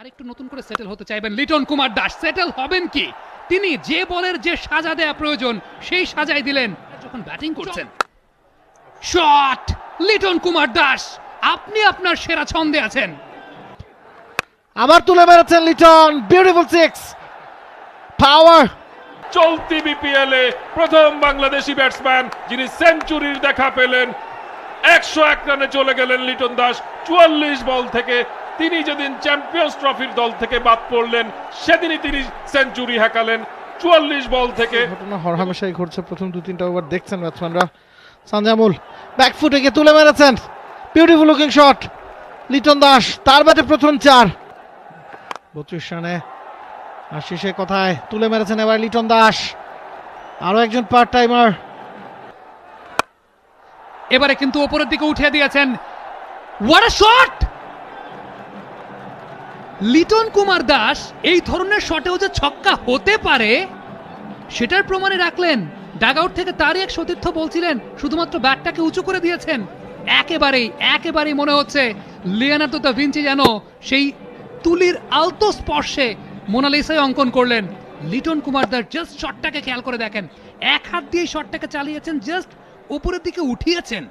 আরেকটু নতুন করে সেটেল হতে চাইবেন লিটন কুমার দাস। সেটেল হবেন কি? তিনি যে বলের যে সাজা দেয়া প্রয়োজন সেই সাজাই দিলেন যখন ব্যাটিং করছেন। শট লিটন কুমার দাস, আপনি আপনার সেরা ছন্দে আছেন। আবার তুলে মেরেছেন লিটন, বিউটিফুল সিক্স, পাওয়ার। চলতি বিপিএল এ প্রথম বাংলাদেশি ব্যাটসম্যান যিনি সেঞ্চুরির দেখা পেলেন। 101 রানে চলে গেলেন লিটন দাস 44 বল থেকে। তিনি যেদিন চ্যাম্পিয়ন্স ট্রফির দল থেকে বাদ পড়লেন সেদিনই তিনি সেঞ্চুরি হাঁকালেন 44 বল থেকে। ঘটনা হরহামেশাই ঘটছে, প্রথম 2-3টা ওভার দেখছেন ব্যাটসম্যানরা। সানজামুল ব্যাকফুটে গিয়ে তুলে মেরেছেন, beautiful looking shot. Liton Das তার ব্যাটে প্রথম 4, 32 রানে। আর শেষে কথায় তুলে মেরেছেন এবার লিটন দাস, আরো একজন পার্ট টাইমার। এবারে কিন্তু উপরের দিকে উঠিয়ে দিয়েছেন। What a shot! Liton Kumar Das এই ধরনের শটেও যে ছক্কা হতে পারে সেটার প্রমাণে রাখলেন। ডাগআউট থেকে তারই এক সতীর্থ বলছিলেন শুধুমাত্র ব্যাটটাকে উঁচু করে দিয়েছেন। একেবারেই মনে হচ্ছে লিওনার্দো দা ভিঞ্চি যেন সেই তুলির আলতো স্পর্শে মোনালিসায় অঙ্কন করলেন। লিটন কুমার দাস জাস্ট শটটাকে খেয়াল করে দেখেন, এক হাত দিয়ে শটটাকে চালিয়েছেন, জাস্ট উপরের দিকে উঠিয়েছেন,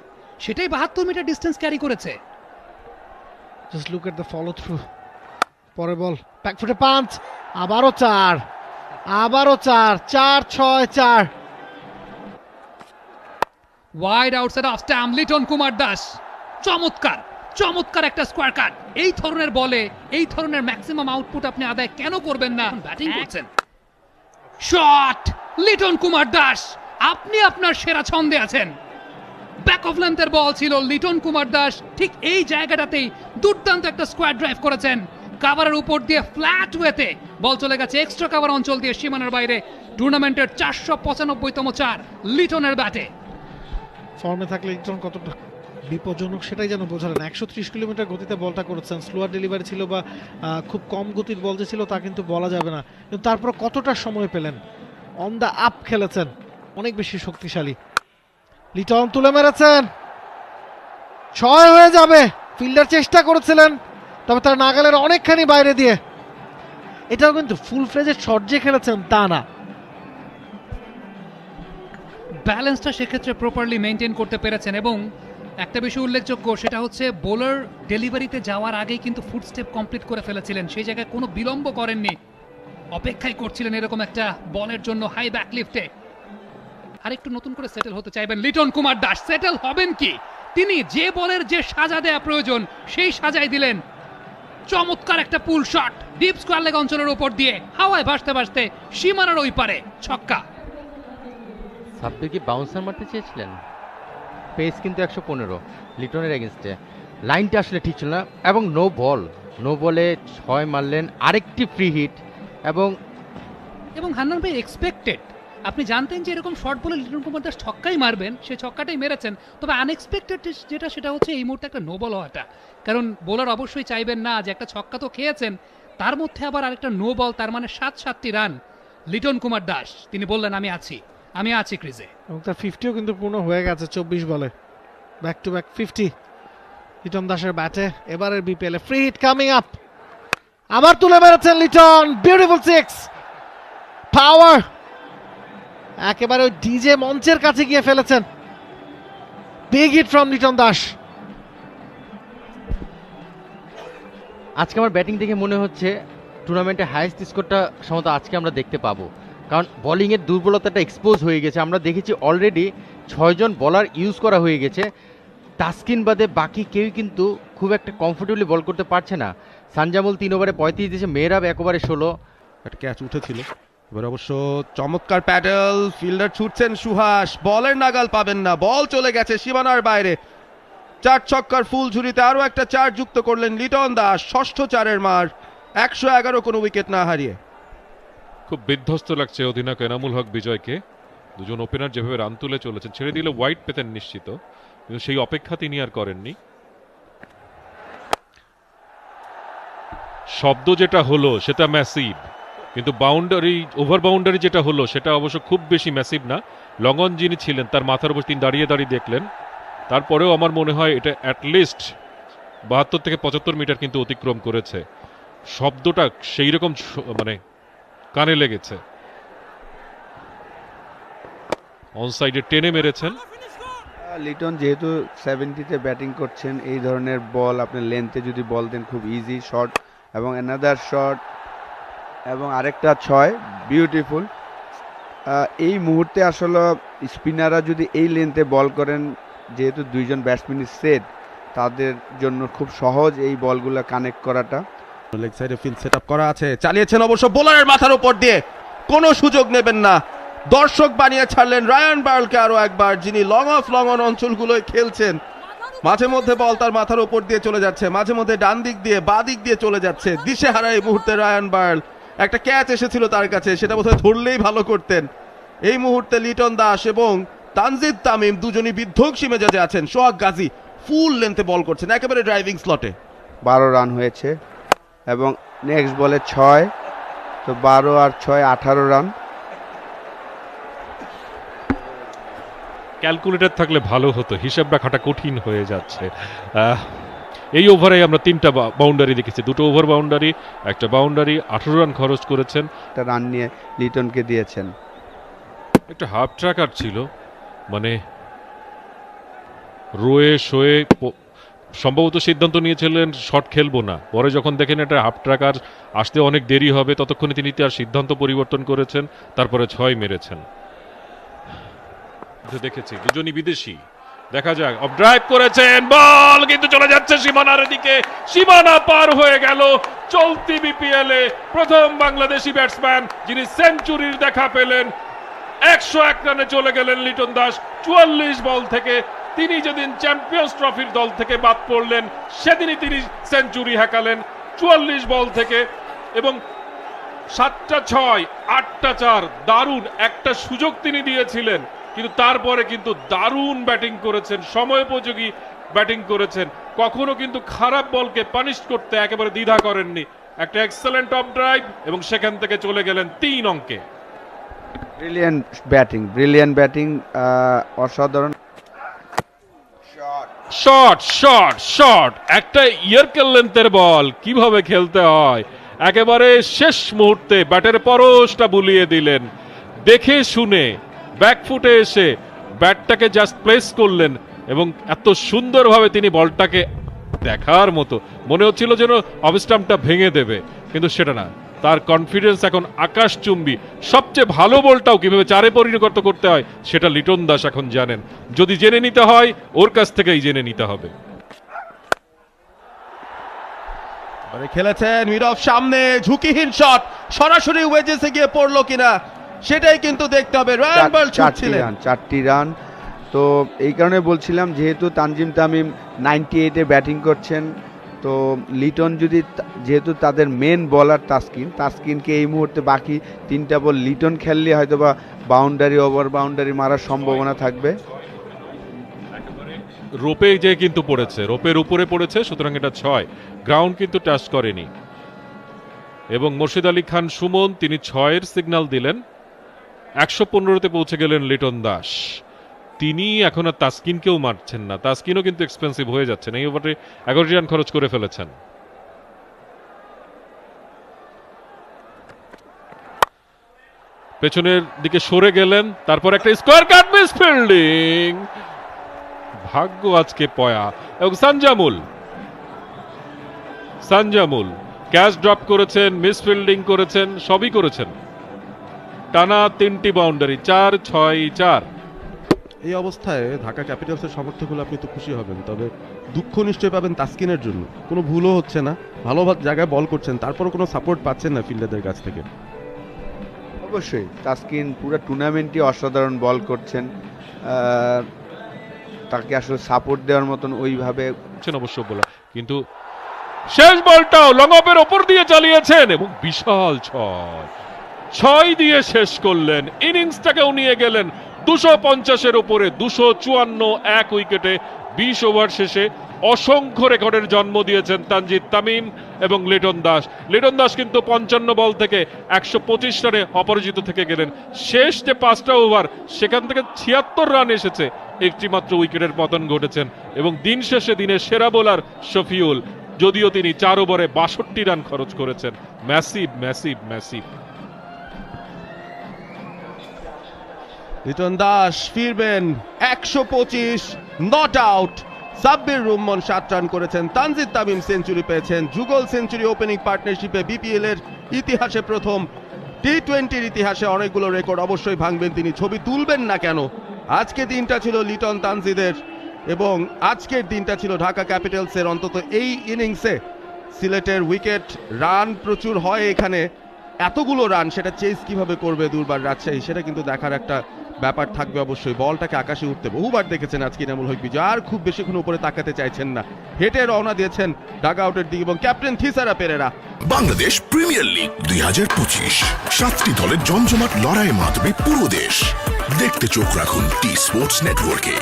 সেটাই 72 মিটার ডিস্টেন্স ক্যারি করেছে। Just look at the follow through. পরের বল ব্যাকফুটে পাঁচ, আবারও 4, 4-6-4। Wide outside of stamp Liton Kumar Das. চমৎকার একটা স্কোয়ার কাট। এই ধরনের বলে এই ধরনের ম্যাক্সিমাম আউটপুট আপনি আদায় কেন করবেন না? ব্যাটিং করছেন। শট লিটন কুমার দাস, আপনি আপনার সেরা ছন্দে আছেন। ব্যাক অফ লেন্থের বল ছিল, লিটন কুমার দাস ঠিক এই জায়গাটাতেই দুর্দান্ত একটা স্কোয়ার ড্রাইভ করেছেন। কাভারের উপর দিয়ে ফ্ল্যাট ওয়েতে বল চলে গেছে এক্সট্রা কাভার অঞ্চল দিয়ে সীমানার বাইরে। টুর্নামেন্টের 495তম 4 লিটনের ব্যাটে। ফর্মে থাকলে লিটন কতটা বিপজ্জনক সেটাই যেন বোঝালেন। 130 কিলোমিটার গতিতে বলটা করেছেন, স্লোয়ার ডেলিভারি ছিল বা খুব কম গতির বল যে ছিল তা কিন্তু বলা যাবে না, কিন্তু তারপর কতটা সময় পেলেন, অন দ্য আপ খেলেছেন, অনেক বেশি শক্তিশালী। লিটন তুলে মেরেছেন, 6 হয়ে যাবে। ফিল্ডার চেষ্টা করেছিলেন, তবে তার নাগালের অনেকখানি বাইরে দিয়ে। এটাও কিন্তু ফুল ফ্লেজের শট যে খেলেছেন তা না, ব্যালেন্সটা সেক্ষেত্রে প্রপারলি মেনটেন করতে পেরেছেন। এবং একটা বিষয় উল্লেখযোগ্য, সেটা হচ্ছে বোলার ডেলিভারিতে যাওয়ার আগেই কিন্তু ফুট স্টেপ কমপ্লিট করে ফেলেছিলেন, সেই জায়গায় কোনো বিলম্ব করেননি, অপেক্ষাই করছিলেন এরকম একটা বলের জন্য হাই ব্যাক লিফটে। আরেকটু নতুন করে সেটেল হতে চাইবেন লিটন কুমার দাস। সেটেল হবেন কি? তিনি যে বলের যে সাজা দেয়া প্রয়োজন সেই সাজাই দিলেন। চমৎকার একটা পুল শট ডিপ স্কোয়ার লেগ অঞ্চলের উপর দিয়ে হাওয়ায় ভাসতে সীমানার ওই পারে ছক্কা। সাব্বির কি বাউন্সার মারতে চেয়েছিলেন? পেস কিন্তু 115 লিটনের এগেনস্টে। লাইনটা আসলে ঠিক ছিল না এবং নো বলে 6 মারলেন, আরেকটি ফ্রি হিট। এবং হান্নান ভাই এক্সপেক্টেড, আপনি জানতেন যে এরকম শর্ট বলে লিটন কুমার দাস ছক্কাই মারবেন, সে ছক্কাটাই মেরেছেন। তবে আনএক্সপেক্টেড যেটা সেটা হচ্ছে এই মুহূর্তে একটা নো বল হওয়াটা, কারণ বোলার অবশ্যই চাইবেন না যে একটা ছক্কা তো খেয়েছেন তার মধ্যে আবার আরেকটা নো বল, তার মানে 7-7টি রান। লিটন কুমার দাস তিনি বললেন আমি আছি ক্রিজে। এবং তার 50ও কিন্তু পূর্ণ হয়ে গেছে 24 বলে, ব্যাক টু ব্যাক 50 লিটন দাসের ব্যাটে। এবারের বিপিএল এ ফ্রি হিট কামিং আপ, আবার তুলে মেরেছেন লিটন, বিউটিফুল সিক্স, পাওয়ার। একেবারে ওই ডিজে মঞ্চের কাছে গিয়ে ফেলেছেন, big hit from Liton Das. আজকে আমার ব্যাটিং দেখে মনে হচ্ছে টুর্নামেন্টে হাইয়েস্ট স্কোরটা সম্ভবত আজকে আমরা দেখতে পাবো, কারণ বোলিংয়ের দুর্বলতাটা এক্সপোজ হয়ে গেছে। আমরা দেখেছি অলরেডি 6 জন বলার ইউজ করা হয়ে গেছে, তাসকিন বাদে বাকি কেউই কিন্তু খুব একটা কমফোর্টেবলি বল করতে পারছে না। সানজামুল 3 ওভারে 35 দিয়েছে, মেহরাব 1 ওভারে 16। একটা ক্যাচ উঠেছিল, এবার অবশ্য চমৎকার প্যাডেল, ফিল্ডার ছুটছেন সুহাস, বলের নাগাল পাবেন না, বল চলে গেছে সীমানার বাইরে। 4 ছক্কার ফুল ঝুরিতে আরো একটা 4 যুক্ত করলেন লিটন দাস, ষষ্ঠ 4-এর মার, 111 কোনো উইকেট না হারিয়ে। খুব বিধ্বস্ত লাগছে অধিনায়ক এনামুল হক বিজয়কে। দুজন ওপেনার যেভাবে রান তুলে চলেছেন, ছেড়ে দিলে ওয়াইড পেতেন নিশ্চিত, কিন্তু সেই অপেক্ষা তিনি আর করেননি। শব্দ যেটা হলো সেটা ম্যাসিভ, কিন্তু ওভার বাউন্ডারি যেটা হলো সেটা অবশ্য খুব বেশি ম্যাসিভ না। লং অন যিনি ছিলেন তার মাথার উপর তিনি দাঁড়িয়ে দেখলেন। তারপরেও আমার মনে হয় এটা অ্যাটলিস্ট 72 থেকে 75 মিটার কিন্তু অতিক্রম করেছে। শব্দটা সেই রকম মানে কানে লেগেছে। অন সাইডে টেনে মেরেছেন। লিটন যেহেতু 70-তে ব্যাটিং করছেন, এই ধরনের বল আপনি লেন্থে যদি বল দেন খুব ইজি শট, এবং অ্যানাদার শট এবং আরেকটা 6 বিউটিফুল। এই মুহূর্তে আসলে স্পিনাররা যদি এই লেন্থে বল করেন, যেহেতু দুইজন ব্যাটসম্যানই সেট, তাদের জন্য খুব সহজ এই বলগুলো কানেক্ট করাটা। লেগ সাইডে ফিল্ড সেট আপ করা আছে, চালিয়েছেন অবশ্য বোলারের মাথার উপর দিয়ে, কোনো সুযোগ নেবেন না, দর্শক বানিয়ে ছাড়লেন রায়ান বার্লকে আরো একবার, যিনি লং অফ লং অন অঞ্চলগুলোয় খেলছেন। মাঝে মধ্যে বল তার মাথার উপর দিয়ে চলে যাচ্ছে, মাঝে মধ্যে ডান দিক দিয়ে বা দিক দিয়ে চলে যাচ্ছে, দিশেহারা এই মুহূর্তে রায়ান বার্ল। একটা ক্যাচ এসেছিল তার কাছে, সেটা বোধহয় ধরলেই ভালো করতেন। এই মুহূর্তে লিটন দাস এবং তানজিদ তামিম দুজনই বিধ্বংসী মেজাজে আছেন। সোহাগ গাজী ফুল লেন্থে বল করছেন একেবারে ড্রাইভিং স্লটে। 12 রান হয়েছে এবং নেক্সট বলে 6, তো 12 আর 6 18 রান। ক্যালকুলেটর থাকলে ভালো হতো, হিসাব রাখাটা কঠিন হয়ে যাচ্ছে। এই ওভারে আমরা 3টা বাউন্ডারি দেখেছি, 2টো ওভার বাউন্ডারি, একটা বাউন্ডারি, 18 রান খরচ করেছেন। একটা রান নিয়ে লিটনকে দিয়েছেন। একটা হাফ ট্র্যাকার ছিল, মানে রোয়ে শোয়ে সম্ভবত সিদ্ধান্ত নিয়েছিলেন শট খেলবো না, পরে যখন দেখেন এটা হাফ ট্র্যাকার আসতে অনেক দেরি হবে, ততক্ষণে তিনি তার সিদ্ধান্ত পরিবর্তন করেছেন, তারপরে 6 মেরেছেন। দেখেছি দুজনই বিদেশি। দেখা যাক, অফ ড্রাইভ করেছেন, বল কিন্তু চলে যাচ্ছে সীমানার দিকে, সীমানা পার হয়ে গেল। চলতি বিপিএল এ প্রথম বাংলাদেশি ব্যাটসম্যান যিনি সেঞ্চুরির দেখা পেলেন। 101 রানে চলে গেলেন লিটন দাস 44 বল থেকে। তিনি যেদিন চ্যাম্পিয়ন্স ট্রফির দল থেকে বাদ পড়লেন, সেদিনই তিনি সেঞ্চুরি হাঁকালেন 44 বল থেকে, এবং 7টা 6 8টা 4। দারুণ একটা সুযোগ তিনি দিয়েছিলেন, কিন্তু তারপরে কিন্তু দারুণ ব্যাটিং করেছেন, সময়োপযোগী ব্যাটিং করেছেন। কখনো কিন্তু খারাপ বলকে পানিশ করতে একেবারে দ্বিধা করেননি। একটা এক্সেলেন্ট অফ ড্রাইভ এবং সেখান থেকে চলে গেলেন 3 অঙ্কে। ব্রিলিয়ান্ট ব্যাটিং, অসাধারণ শট শট শট, একটা ইয়ারকেল লেন্থের বল কিভাবে খেলতে হয় একেবারে শেষ মুহূর্তে ব্যাটের পরশটা বুলিয়ে দিলেন। দেখে শুনে ব্যাকফুটে এসে ব্যাটটাকে জাস্ট প্লেস করলেন এবং এত সুন্দরভাবে তিনি বলটাকে, দেখার মতো মনে হচ্ছিল যেন অফস্টাম্পটা ভেঙে দেবে, কিন্তু সেটা না। তার কনফিডেন্স এখন আকাশচুম্বী। সবচেয়ে ভালো বলটাও কিভাবে 4-এ পরিণত করতে হয় সেটা লিটন দাস এখন জানেন। যদি জেনে নিতে হয়, ওর কাছ থেকেই জেনে নিতে হবে। খেলেছেন মিড অফ, সামনে ঝুঁকিহীন শট, সরাসরি ওয়েজেসে গিয়ে পড়লো কিনা সেটাই কিন্তু দেখতে হবে। রায়ান বার্ল ছুটছিলেন 4টি রান। তো এই কারণে বলছিলাম, যেহেতু তানজিম তামিম 98-এ ব্যাটিং করছেন, তো লিটন যদি, যেহেতু তাদের মেন বলার তাসকিনকে এই মুহূর্তে বাকি 3টা বল লিটন খেললে হয়তো বা বাউন্ডারি ওভার বাউন্ডারি মারার সম্ভাবনা থাকবে। রোপে যে কিন্তু পড়েছে, রোপের উপরে পড়েছে, সুতরাং এটা 6, গ্রাউন্ড কিন্তু টাচ করেনি। এবং মোর্শেদ আলী খান সুমন তিনি 6-এর সিগন্যাল দিলেন। 115-তে পৌঁছে গেলেন লিটন দাস। তিনি এখন আর তাসকিনকেও মারছেন না, তাসকিনও কিন্তু এক্সপেন্সিভ হয়ে যাচ্ছেন। এই ওভারে 11 রান খরচ করে ফেলেছেন। পেছনের দিকে সরে গেলেন, তারপর একটা স্কোয়ার কাট, মিস ফিল্ডিং, ভাগ্য আজকে পয়া। এবং সানজামুল ক্যাচ ড্রপ করেছেন, মিস ফিল্ডিং করেছেন, সবই করেছেন। টানা 3টি বাউন্ডারি, 4-6-4। এই অবস্থায় ঢাকা ক্যাপিটালসের সমর্থক হলে আপনি তো খুশি হবেন, তবে দুঃখ নিশ্চয়ই পাবেন তাসকিনের জন্য। কোনো ভুলও হচ্ছে না, ভালো জায়গায় বল করছেন, তারপরও কোনো সাপোর্ট পাচ্ছেন না ফিল্ডারদের কাছ থেকে। অবশ্যই তাসকিন পুরো টুর্নামেন্টই অসাধারণ বল করছেন, তাকে আসলে সাপোর্ট দেওয়ার মতন ওইভাবে অবশ্য বলা, কিন্তু শেষ বলটাও লং অফের ওপর দিয়ে চালিয়েছেন এবং বিশাল 6 দিয়ে শেষ করলেন। ইনিংসটাকেও নিয়ে গেলেন 250-এর উপরে, 254 এক উইকেটে 20 ওভার শেষে। অসংখ্য রেকর্ডের জন্ম দিয়েছেন তানজিদ তামিম এবং লিটন দাস কিন্তু 55 বল থেকে 125 রানে অপরাজিত থেকে গেলেন। শেষ যে 5টা ওভার, সেখান থেকে 76 রান এসেছে, একটি মাত্র উইকেটের পতন ঘটেছেন। এবং দিন শেষে দিনের সেরা বোলার শফিউল যদিও তিনি 4 ওভারে 62 রান খরচ করেছেন। Massive massive massive. Liton Das ফিরবেন 125, not out. Sabbir Rahman 7 run করেছেন, তানজিদ তামিম সেঞ্চুরি পেয়েছেন। যুগল সেঞ্চুরি ওপেনিং পার্টনারশিপে বিপিএল এর ইতিহাসে প্রথম, টি20-র ইতিহাসে অনেকগুলো রেকর্ড অবশ্যই ভাঙবেন তিনি, ছবি তুলবেন না কেন। আজকে দিনটা ছিল লিটন তানজিদের এবং আজকের দিনটা ছিল ঢাকা ক্যাপিটালসের। অন্তত এই ইনিংসে সিলেটের উইকেট, রান প্রচুর হয় এখানে, এতগুলো রান সেটা চেস কিভাবে করবে দুর্বার রাজশাহী, সেটা কিন্তু দেখার একটা ব্যাপার থাকবে অবশ্যই। বলটাকে আকাশে উঠতে বহুবার দেখেছেন আজকে ইনামুল হক বিজয়, আর খুব বেশিক্ষণ উপরে তাকাতে চাইছেন না, হেঁটে রওনা দিয়েছেন ডাগ আউটের দিকে এবং captain Thisara Perera. Bangladesh premier league 2025, 7টি দলের জমজমাট লড়াইয়ের মাধ্যমে পুরো দেশ দেখতে চোখ রাখুন টি স্পোর্টস নেটওয়ার্কে।